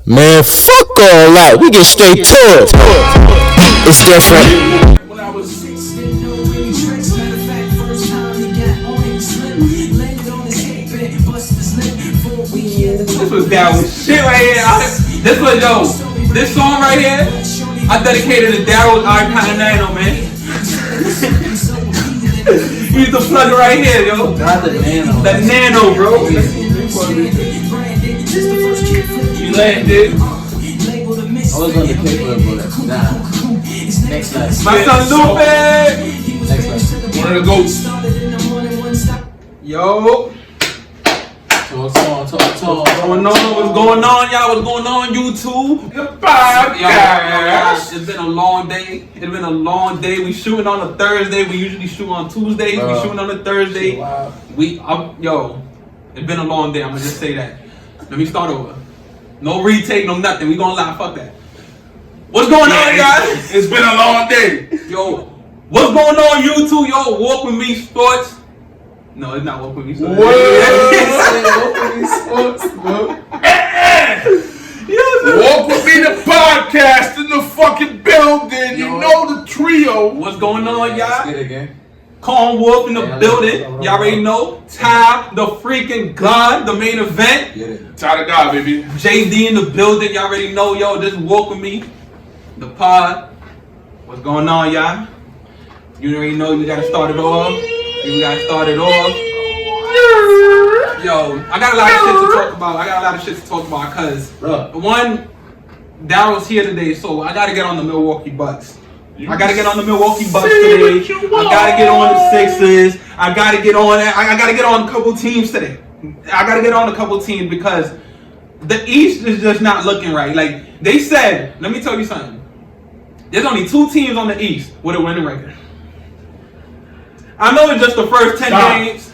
Man, fuck all that. We get straight to it. It's different. When I was 6, didn't know any tricks. Matter of fact, first time he got on his slip. Landed on his head, bed, busted his lip. For a week, he had to This was that was shit right here. This was this song right here. I dedicated to Daryl's Icon Nano, man. He's the plug right here, yo. Not the Nano. The Nano, bro. You landed. I was on the kickflip, but nah. Next life. My son Lupe. Next life. One of the goats. Yo. Talk. What's going on, y'all? What's going on, YouTube? It's been a long day. We shooting on a Thursday. We usually shoot on Tuesdays. We shooting on a Thursday. It's been a long day. I'm gonna just say that. Let me start over. No retake, no nothing. We gonna lie. Fuck that. What's going on, guys? It's been a long day. Yo, what's going on, YouTube? Yo, Walk With Me Sports. No, it's not Walk With Me Sports. Walk With Me Sports, bro. Walk With Me, the podcast in the fucking building. You know the trio. What's going on, y'all? Let's get it again. Corn Wolf in the building. Y'all already know. Ty, the freaking God, the main event. Get it. Tie the God, baby. JD in the building. Y'all already know, yo. This is Walk With Me, the pod. What's going on, y'all? You already know we gotta start it off. Yo, I got a lot of shit to talk about. Cause one, Daryl's here today, so I gotta get on the Milwaukee Bucks. Today. I gotta get on the Sixers. I gotta get on a couple teams today. I gotta get on a couple teams because the East is just not looking right. Like they said, let me tell you something. There's only 2 teams on the East with a winning record. I know it's just the first 10 games.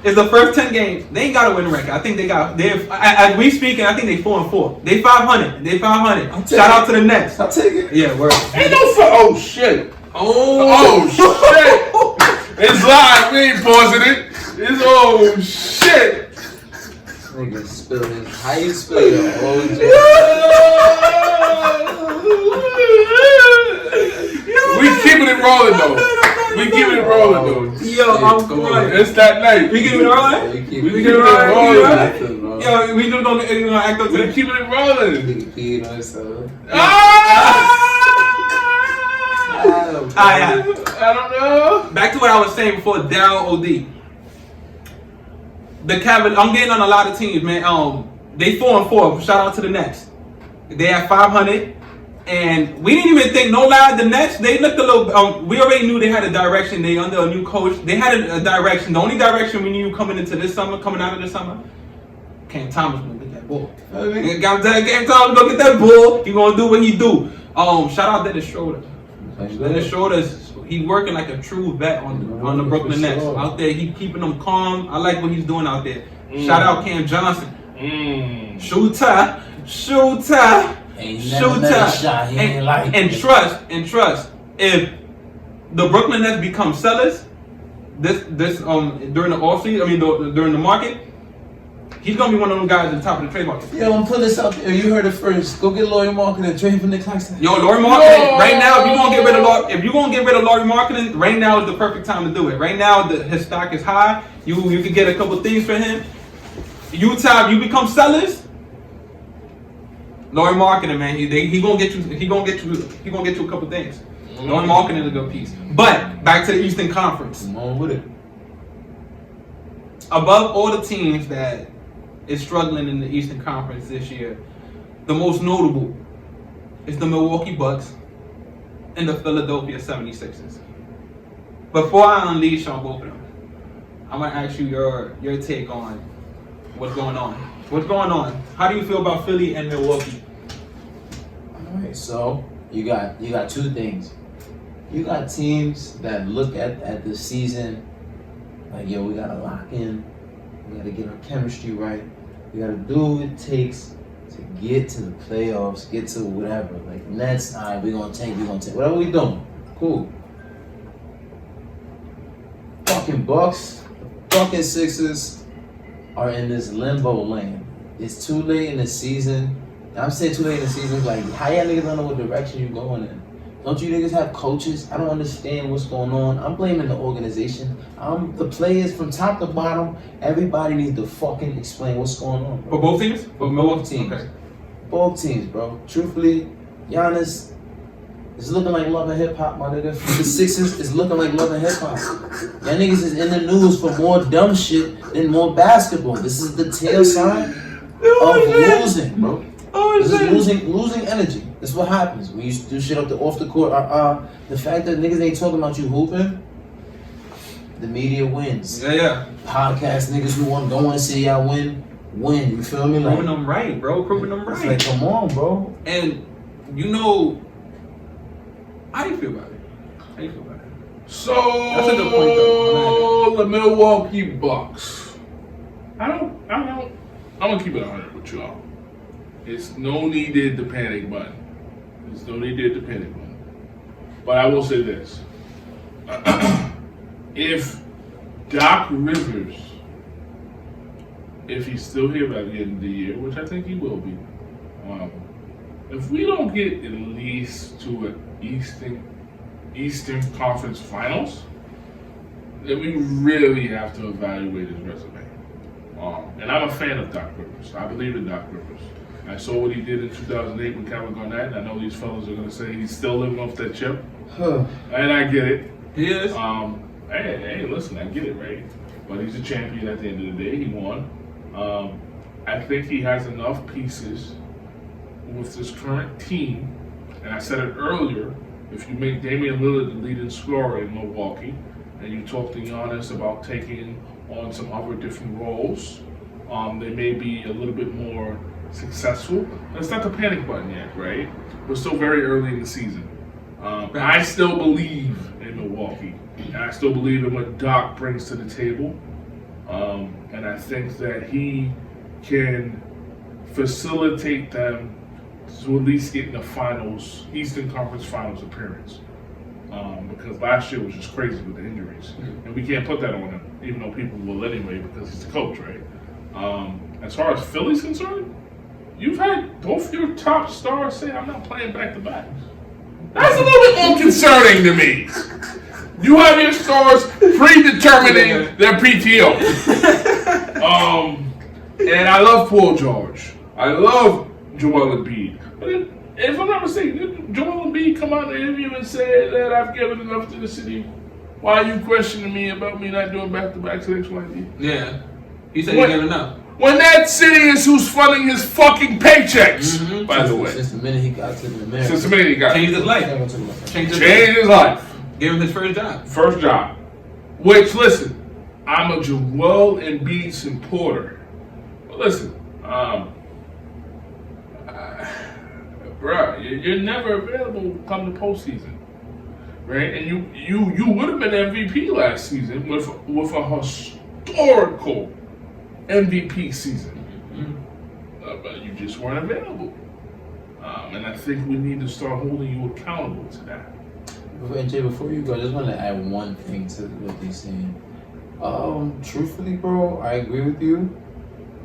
It's the first 10 games. They ain't got a winning record. I think as we speaking, I think they 4-4. They 500. Shout out to the Nets. I'll take it. Yeah, word. Ain't no oh shit. Oh shit. It's live. We ain't pausing it. It's oh shit. Nigga spill his. How you spill your whole We keeping it rolling though. Yo, I'm crying. It's that night. We keeping it rolling? We keeping it rolling. Yo, we just gonna act up to We keeping it rolling. nigga peed on himself. I don't know. Back to what I was saying before, Daryl OD. The Cavaliers, I'm getting on a lot of teams, man. They 4-4. Shout out to the Nets. They at 500. And we didn't even think, no lie, the Nets, they looked a little, we already knew they had a direction. They under a new coach. They had a direction. The only direction we knew coming out of this summer, Cam Thomas gonna get that ball. Cam Thomas gonna get that ball. He gonna do what he do. Shout out Dennis Schroeder. Dennis Schroeder, he's working like a true vet on the Brooklyn Nets. Out there, he keeping them calm. I like what he's doing out there. Shout out Cam Johnson. Shooter. And trust. If the Brooklyn Nets become sellers, this during the offseason, during the market, he's gonna be one of them guys at the top of the trade market. Yo, I'm putting this out there. You heard it first. Go get Laurie Marketing and trade for Nick Claxton. Yo, Laurie Marketing. Right now, if you're gonna get rid of Laurie Marketing, right now is the perfect time to do it. Right now, his stock is high. You can get a couple things for him. Utah, you become sellers. Laurie Marketing, man, he gonna get you a couple things. Laurie Marketing is a good piece. But back to the Eastern Conference. Come on with it. Above all the teams that is struggling in the Eastern Conference this year, the most notable is the Milwaukee Bucks and the Philadelphia 76ers. Before I unleash on both of them, I'm gonna ask you your take on what's going on. What's going on? How do you feel about Philly and Milwaukee? Alright, so you got 2 things. You got teams that look at the season like, yo, we gotta lock in, we gotta get our chemistry right, we gotta do what it takes to get to the playoffs, get to whatever. Like Nets, alright, we're gonna take whatever we doing. Cool. Fucking Bucks, fucking Sixers are in this limbo land. It's too late in the season And I'm saying too late in the season, like, how y'all niggas don't know what direction you going in? Don't you niggas have coaches? I don't understand what's going on. I'm blaming the organization. The players from top to bottom. Everybody needs to fucking explain what's going on, bro. For both teams? For both teams. Okay. Both teams, bro. Truthfully, Giannis is looking like Love and Hip Hop, my nigga. The Sixers is looking like Love and Hip Hop. Y'all niggas is in the news for more dumb shit than more basketball. This is the tail sign of losing, bro. This is losing energy. That's what happens when you do shit off the court. The fact that niggas ain't talking about you hooping, the media wins. Yeah. Podcast niggas who don't want to see y'all win. You feel me? Like, Proving them right, bro. Proving them it's right. like, come on, bro. And you know, how do you feel about it? How do you feel about it? So That's a good point, though. the Milwaukee Bucks. I'm gonna keep it 100 with y'all. It's no needed the panic button. But I will say this: if Doc Rivers, if he's still here by the end of the year, which I think he will be, if we don't get at least to an Eastern Conference Finals, then we really have to evaluate his resume. And I'm a fan of Doc Rivers. I believe in Doc Rivers. I saw what he did in 2008 with Kevin Garnett, and I know these fellas are going to say he's still living off that chip. And I get it. He is. Hey, listen, I get it, right? But he's a champion at the end of the day. He won. I think he has enough pieces with this current team, and I said it earlier, if you make Damian Lillard the leading scorer in Milwaukee, and you talk to Giannis about taking on some other different roles, they may be a little bit more successful. It's not the panic button yet, right? We're still very early in the season. I still believe in Milwaukee, and I still believe in what Doc brings to the table, and I think that he can facilitate them to at least get in the finals, Eastern Conference Finals appearance. Because last year was just crazy with the injuries. And we can't put that on him, even though people will anyway because he's the coach, right? As far as Philly's concerned, you've had both your top stars say, I'm not playing back-to-back. That's a little bit more concerning to me. You have your stars predetermining their PTO. And I love Paul George. I love Joel Embiid. But if I'm not mistaken, did Joel Embiid come out in the interview and say that I've given enough to the city? Why are you questioning me about me not doing back-to-backs and XYZ? Yeah. He said he gave enough. When that city is who's funding his fucking paychecks, by the way. Since the minute he got to the America. Since the minute he got Changed his life. Changed his life. Gave him his first job. First job. Which, listen, I'm a Joel Embiid supporter. But listen, bro, you're never available come the postseason, right? And you would have been MVP last season with a historical MVP season, but you just weren't available. And I think we need to start holding you accountable to that. And Jay, before you go, I just want to add one thing to what they're saying. Truthfully, bro, I agree with you.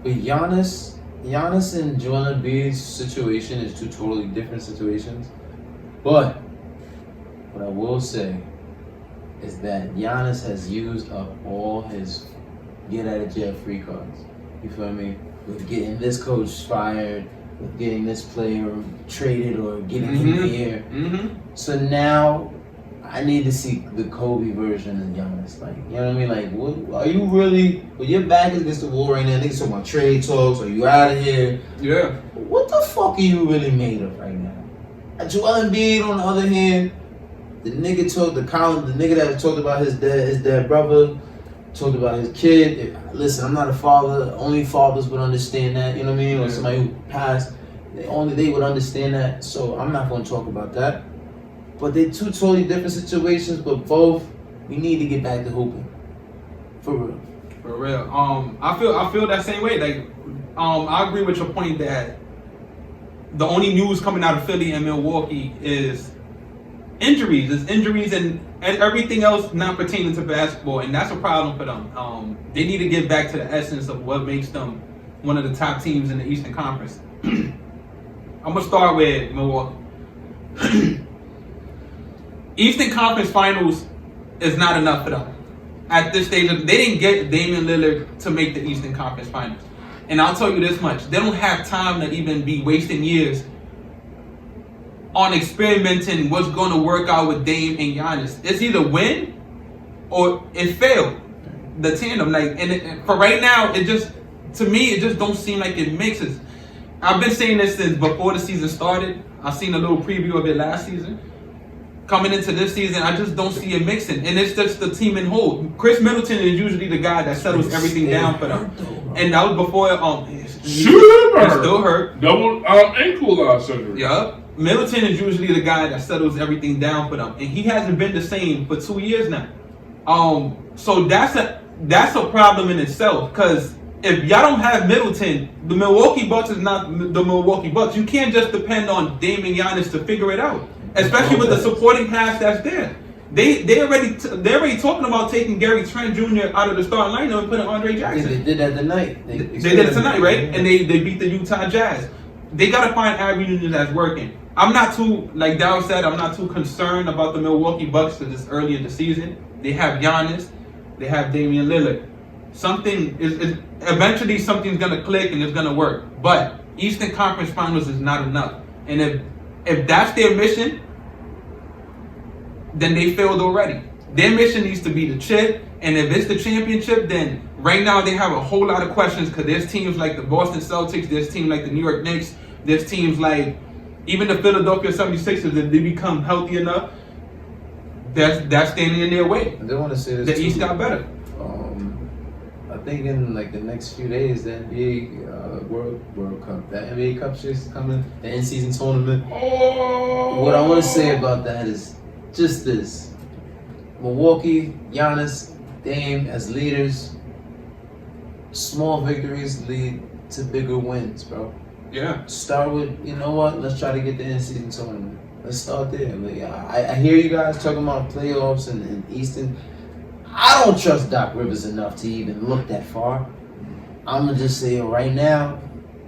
But Giannis and Joel Embiid's situation is two totally different situations. But what I will say is that Giannis has used up all his get-out-of-jail-free cards. You feel me? With getting this coach fired, with getting this player traded or getting him here. So now I need to see the Kobe version of Giannis. Like, you know what I mean? Like, what are you really, when your back is against the wall right now, niggas talking about trade talks, are you out of here? Yeah. What the fuck are you really made of right now? Joel Embiid, on the other hand, the nigga that talked about his dead brother, talked about his kid. Listen, I'm not a father. Only fathers would understand that. You know what I mean? Or somebody who passed, they would understand that. So I'm not going to talk about that. But they're two totally different situations. But both, we need to get back to hooping. For real. For real. I feel that same way. Like, I agree with your point that the only news coming out of Philly and Milwaukee is injuries. It's injuries and everything else not pertaining to basketball, and that's a problem for them. They need to get back to the essence of what makes them one of the top teams in the Eastern Conference. I'm gonna start with Milwaukee. Eastern Conference Finals is not enough for them. At this stage, they didn't get Damian Lillard to make the Eastern Conference Finals. And I'll tell you this much, they don't have time to even be wasting years on experimenting what's going to work out with Dame and Giannis. It's either win or it failed. The tandem, for right now, it just don't seem like it mixes. I've been saying this since before the season started. I've seen a little preview of it last season. Coming into this season, I just don't see it mixing, and it's just the team in whole. Chris Middleton is usually the guy that settles everything down for them, and that was before. He's still hurt. Double ankle surgery. Yup. Middleton is usually the guy that settles everything down for them, and he hasn't been the same for 2 years now. So that's a problem in itself, because if y'all don't have Middleton, the Milwaukee Bucks is not the Milwaukee Bucks. You can't just depend on Dame and Giannis to figure it out, especially with the supporting cast that's there. They're already talking about taking Gary Trent Jr. out of the starting lineup and putting Andre Jackson. Yeah, they did that tonight. They did it tonight, right? And they beat the Utah Jazz. They gotta find avenues that's working. I'm not too, like Dow said, I'm not too concerned about the Milwaukee Bucks because it's early in the season. They have Giannis, they have Damian Lillard. Something is eventually something's gonna click and it's gonna work. But Eastern Conference Finals is not enough. And if that's their mission, then they failed already. Their mission needs to be the chip, and if it's the championship, then right now they have a whole lot of questions because there's teams like the Boston Celtics, there's teams like the New York Knicks, there's teams like even the Philadelphia 76ers, if they become healthy enough, that's standing in their way. I do want to say this The too. East got better. I think in like the next few days, the NBA World Cup, the NBA Cup shit's coming, the in-season tournament. Oh. What I want to say about that is just this: Milwaukee, Giannis, Dame as leaders. Small victories lead to bigger wins, bro. Yeah. Start with, you know what? Let's try to get the in-season tournament. Let's start there. Like, I hear you guys talking about playoffs and Eastern. I don't trust Doc Rivers enough to even look that far. I'm gonna just say right now,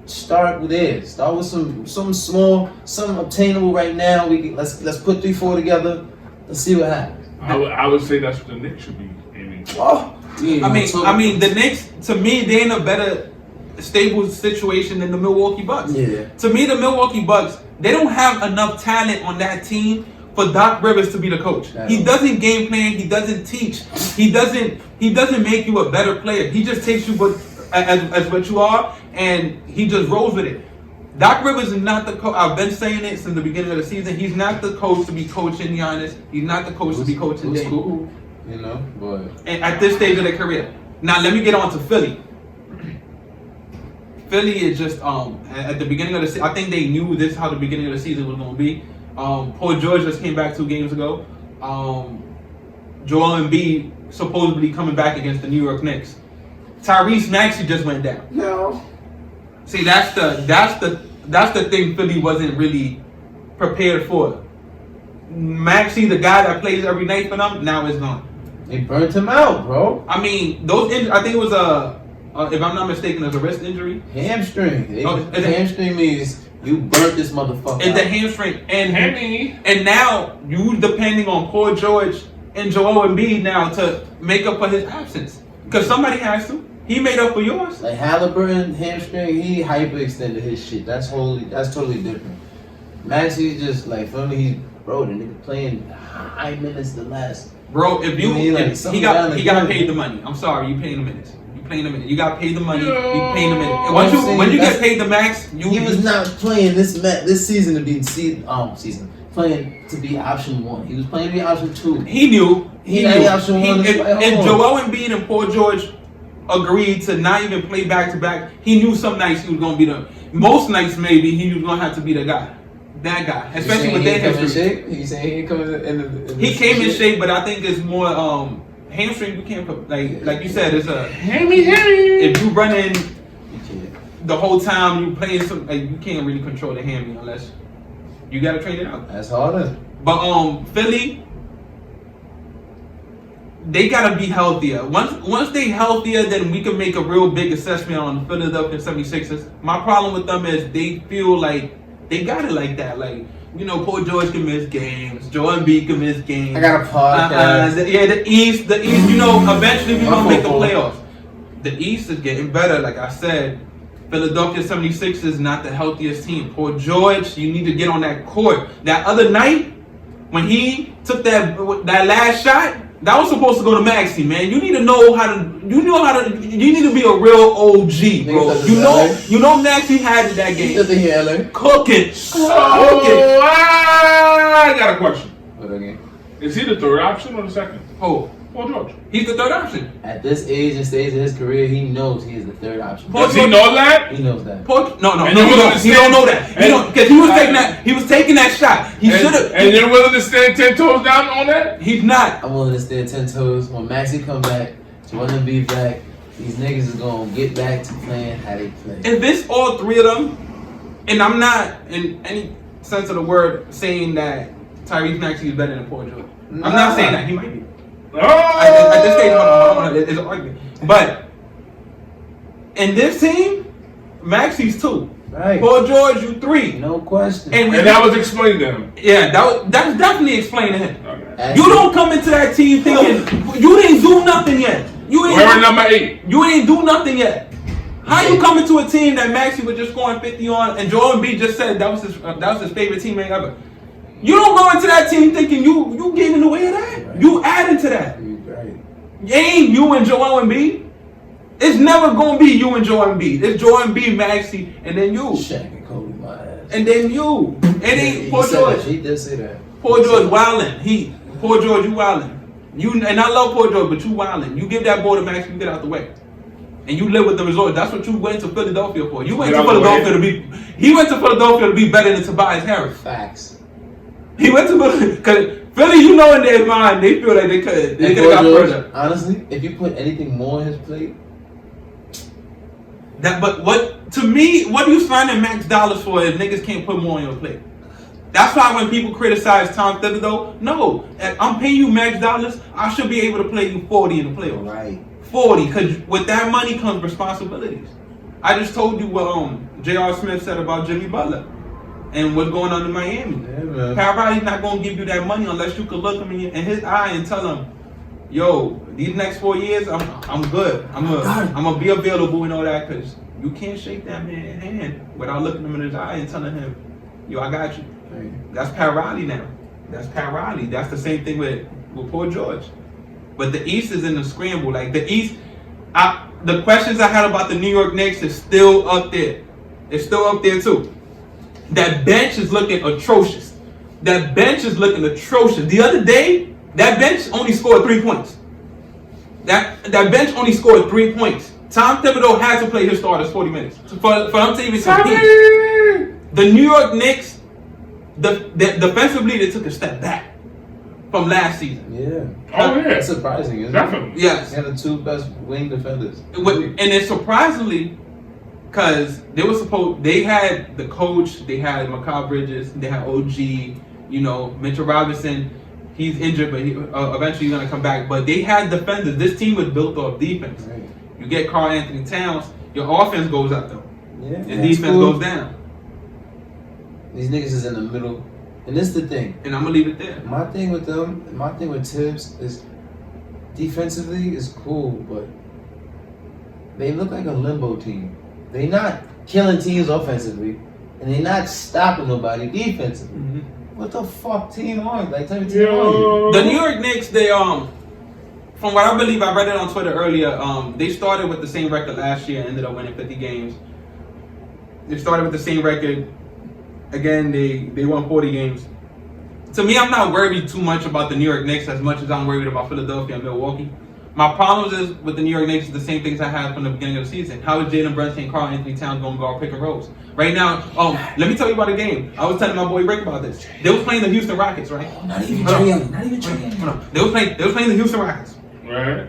start with there. Start with some small, some obtainable right now. Let's put 3-4 together. Let's see what happens. I would say that's what the Knicks should be aiming for. Oh, yeah, I mean, the Knicks, to me, they're in a better stable situation than the Milwaukee Bucks. Yeah. To me, the Milwaukee Bucks, they don't have enough talent on that team for Doc Rivers to be the coach. He doesn't game plan. He doesn't teach. He doesn't make you a better player. He just takes you as what you are, and he just rolls with it. Doc Rivers is not the coach. I've been saying it since the beginning of the season. He's not the coach to be coaching Giannis. He's not the coach to be coaching Dame. Cool, you know, but And at this stage of their career. Now let me get on to Philly. Philly is just at the beginning of the season. I think they knew this is how the beginning of the season was going to be. Paul George just came back 2 games ago. Joel Embiid supposedly coming back against the New York Knicks. Tyrese Maxey just went down. no. See, that's the thing Philly wasn't really prepared for. Maxey, the guy that plays every night for them, now is gone. They burnt him out, bro. I mean, I think it was if I'm not mistaken, it was a wrist injury. Hamstring. Hamstring means you burnt this motherfucker It's out. the hamstring, and now you depending on Paul George and Joel Embiid now to make up for his absence, because somebody has to. He made up for yours. Like Halliburton, hamstring, he hyperextended his shit. That's totally different. Maxey just like, for me, the nigga playing high minutes the last. Bro, if you he got paid the money. I'm sorry, you paying the minutes. You paying the minutes. You got paid the money. You paying the minutes. And when you get paid the max, he was not playing this season to be playing to be option 1. He was playing to be option 2. He knew. He knew. Option 1. If Joel Embiid and Paul George agreed to not even play back to back, he knew some nights he was gonna be most nights maybe he was gonna have to be the guy. That guy. Especially with their history. He saying he comes in He came in shape, but I think it's more hamstring. You can't like you said. It's a hammy. If you running the whole time, you playing some. You can't really control the hammy unless you gotta train it out. That's harder. But Philly, they gotta be healthier. Once they healthier, then we can make a real big assessment on the Philadelphia 76ers. My problem with them is they feel like They got it like that. Like, you know, Paul George can miss games. Joel Embiid can miss games. I got a podcast. The East, you know, eventually we're going to make the playoffs. The East is getting better, like I said. Philadelphia 76ers is not the healthiest team. Paul George, you need to get on that court. That other night, when he took that last shot, that was supposed to go to Maxey, man. You need to know how to. You need to be a real OG, bro. You know Maxey had that game. Cooking. I got a question. What again? Is he the third option or the second? Oh, Paul George. he's the third option. At this age and stage of his career, he knows he is the third option. Does he know that? He knows that. No, And you're he willing to don't know that. Because he was and- taking that. He was taking that shot. He should have. And you're willing to stand 10 toes down on that? He's not. I'm willing to stand 10 toes. When Maxey come back, Joel Embiid back, these niggas is gonna get back to playing how they play. If it's all three of them, and I'm not in any sense of the word saying that Tyrese Maxey is better than Paul George. I'm not saying that. He might be. Oh! At this stage, hold on, it's an argument. But in this team, Maxey's 2. Right. Paul George, you 3. No question. And that was explained to him. yeah, that's definitely explained to him. Okay. You don't come into that team thinking you didn't do nothing yet. We're number 8. You ain't do nothing yet. How you come into a team that Maxey was just scoring 50 on, and Joel Embiid just said that was his favorite teammate ever? You don't go into that team thinking you getting in the way of that. Right. You adding to that. Right. It ain't you and Joel Embiid. It's never gonna be you and Joel Embiid. It's Joel Embiid, Maxey, and then you. Shaq and Kobe, my ass. And then you. It ain't Paul George. He did say that. Paul George wildin'. Paul George, you wildin'. And I love Paul George, but you wildin'. You give that ball to Maxey, you get out the way. And you live with the result. That's what you went to Philadelphia for. You went to Philadelphia to be. He went to Philadelphia to be better than Tobias Harris. Facts. He went to because Philly, you know, in their mind, they feel like they could have got further. Honestly, if you put anything more on his plate, But what to me, what are you signing max dollars for if niggas can't put more on your plate? That's why when people criticize Tom Thibodeau, no, if I'm paying you max dollars, I should be able to play you 40 in the playoffs. right? 40, because with that money comes responsibilities. I just told you what J.R. Smith said about Jimmy Butler and what's going on in Miami. Yeah, man. Pat Riley's not going to give you that money unless you can look him in his eye and tell him, yo, these next 4 years, I'm good. I'm gonna be available and all that, because you can't shake that man's hand without looking him in his eye and telling him, yo, I got you. Right. That's Pat Riley now. That's Pat Riley. That's the same thing with Paul George. But the East is in the scramble. Like the East, the questions I had about the New York Knicks is still up there. It's still up there too. That bench is looking atrocious. That bench is looking atrocious. The other day, that bench only scored 3 points. That bench only scored 3 points. Tom Thibodeau had to play his starters 40 minutes for them to even compete. The New York Knicks, defensively, they took a step back from last season. Yeah. Oh, yeah. That's surprising, isn't Definitely. Yes. it? They had the 2 best wing defenders. And it's surprisingly, because they had the coach, they had Mikal Bridges, they had OG, you know, Mitchell Robinson. He's injured, but eventually he's going to come back. But they had defenders. This team was built off defense. Right. You get Karl Anthony Towns, your offense goes up though. Yeah. And that's defense cool. goes down. These niggas is in the middle. And this is the thing. And I'm going to leave it there. My thing with Tibbs is defensively is cool, but they look like a limbo team. They not killing teams offensively, and they not stopping nobody defensively. Mm-hmm. What the fuck team are you? Like, type of team are you? The New York Knicks, they from what I believe, I read it on Twitter earlier. They started with the same record last year, and ended up winning 50 games. They started with the same record. Again, they won 40 games. To me, I'm not worried too much about the New York Knicks as much as I'm worried about Philadelphia and Milwaukee. My problems is with the New York Knicks is the same things I had from the beginning of the season. How is Jalen Brunson and Karl Anthony Towns going to guard pick and rolls? Right now, let me tell you about a game. I was telling my boy Rick about this. They was playing the Houston Rockets, right? Not even Trae Young. Not even Trae Young. Hold on. They was playing the Houston Rockets. Right.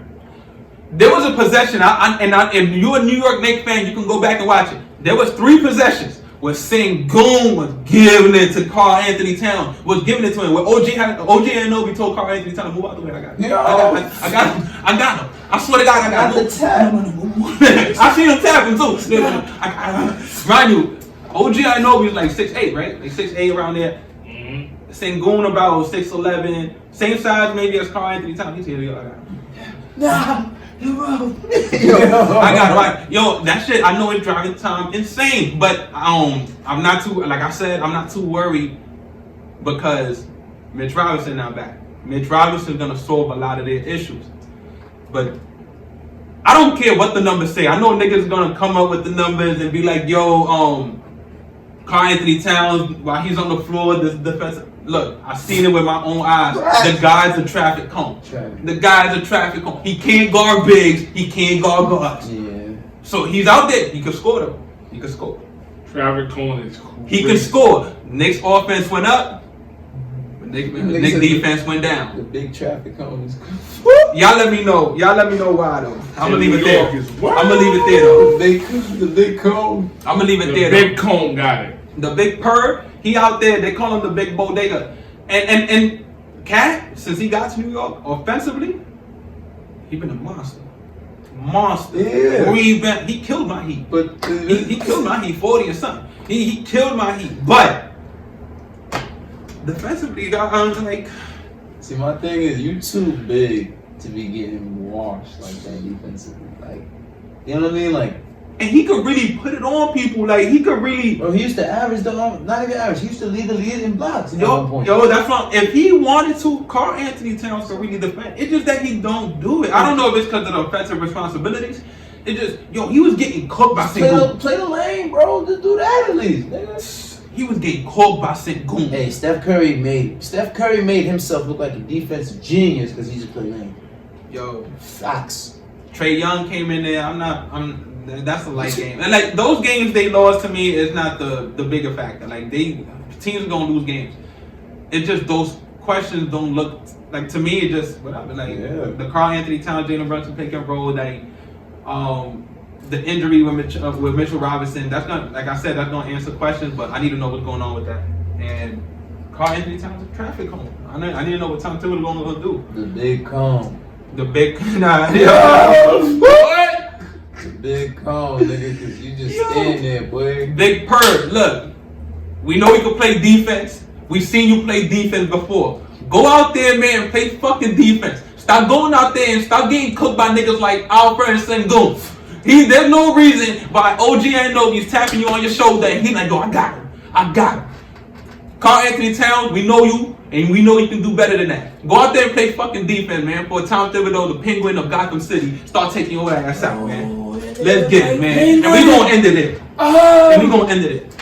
There was a possession, if you're a New York Knicks fan, you can go back and watch it. There was 3 possessions where Sengun was giving it to Karl Anthony Towns, was giving it to him. Where OG Anunoby told Karl Anthony Towns, move out the way, I got him. I got him. I swear to God, I got him. The tap. I seen him tap him too. Mind you, OG Anunoby was like 6'8", right? Like 6'8" around there. Mm-hmm. Sengun about 6'11", same size maybe as Karl Anthony Towns. He's here, yo, I got him. Nah, I got it right. Yo, that shit, I know it's driving Tom insane, but I'm not too, like I said, I'm not too worried because Mitch Robinson now back. Mitch Robinson's gonna solve a lot of their issues, but I don't care what the numbers say. I know niggas gonna come up with the numbers and be like, yo, Karl Anthony Towns, while he's on the floor, this defensive. Look, I've seen it with my own eyes. The guy's a traffic cone. The guy's a traffic cone. He can't guard bigs. He can't guard guards. Yeah. So he's out there. He can score though. He can score. Traffic cone is cool. He can score. Knicks offense went up. Knicks defense went down. The big traffic cones. Y'all let me know. Y'all let me know why though. I'm gonna leave it there. I'm gonna leave it there though. The big cone. I'm gonna leave it The there. big cone got it. The big purr, he out there, they call him the big bodega. And Cat, since he got to New York, offensively, he been a monster. Monster. Yeah. He killed my Heat. But He killed my Heat, 40 or something. He killed my Heat. But defensively, I was like, see, my thing is, you too big to be getting washed like that defensively. Like, you know what I mean? Like, and he could really put it on people. Like, he could really. bro, he used to average not even average. He used to lead the league in blocks at one point. Yo, that's wrong. If he wanted to, Karl Anthony Towns could really defend. It's just that he don't do it. I don't know if it's because of the offensive responsibilities. It just, he was getting cooked by Sengun. Play the lane, bro. Just do that at least, nigga. He was getting cooked by Sengun. Hey, Steph Curry made himself look like a defensive genius because he just played lane. Yo, Facts. Trey Young came in there. That's a light game. And like those games they lost to me is not the bigger factor. Like teams are gonna lose games. It's just those questions don't look like to me. It just whatever. Like the Karl Anthony Towns, Jalen Brunson pick and roll. Like the injury with Mitchell Robinson. That's not, like I said, that's gonna answer questions. But I need to know what's going on with that. And Karl Anthony Towns is a traffic cone. I need to know what Tom Thibodeau gonna do. The big cone. The big What? The big cone, nigga, because you just stand there, boy. Big Purr, look, we know you can play defense. We've seen you play defense before. Go out there, man, and play fucking defense. Stop going out there and stop getting cooked by niggas like Alfred and Sengun. There's no reason why OG Anunoby's tapping you on your shoulder and he's like, yo, I got him. Karl Anthony Towns, we know you, and we know you can do better than that. Go out there and play fucking defense, man, for Tom Thibodeau, the Penguin of Gotham City. Start taking your ass out, man. Let's get it, man. And we gonna end it there. And we gonna end it there.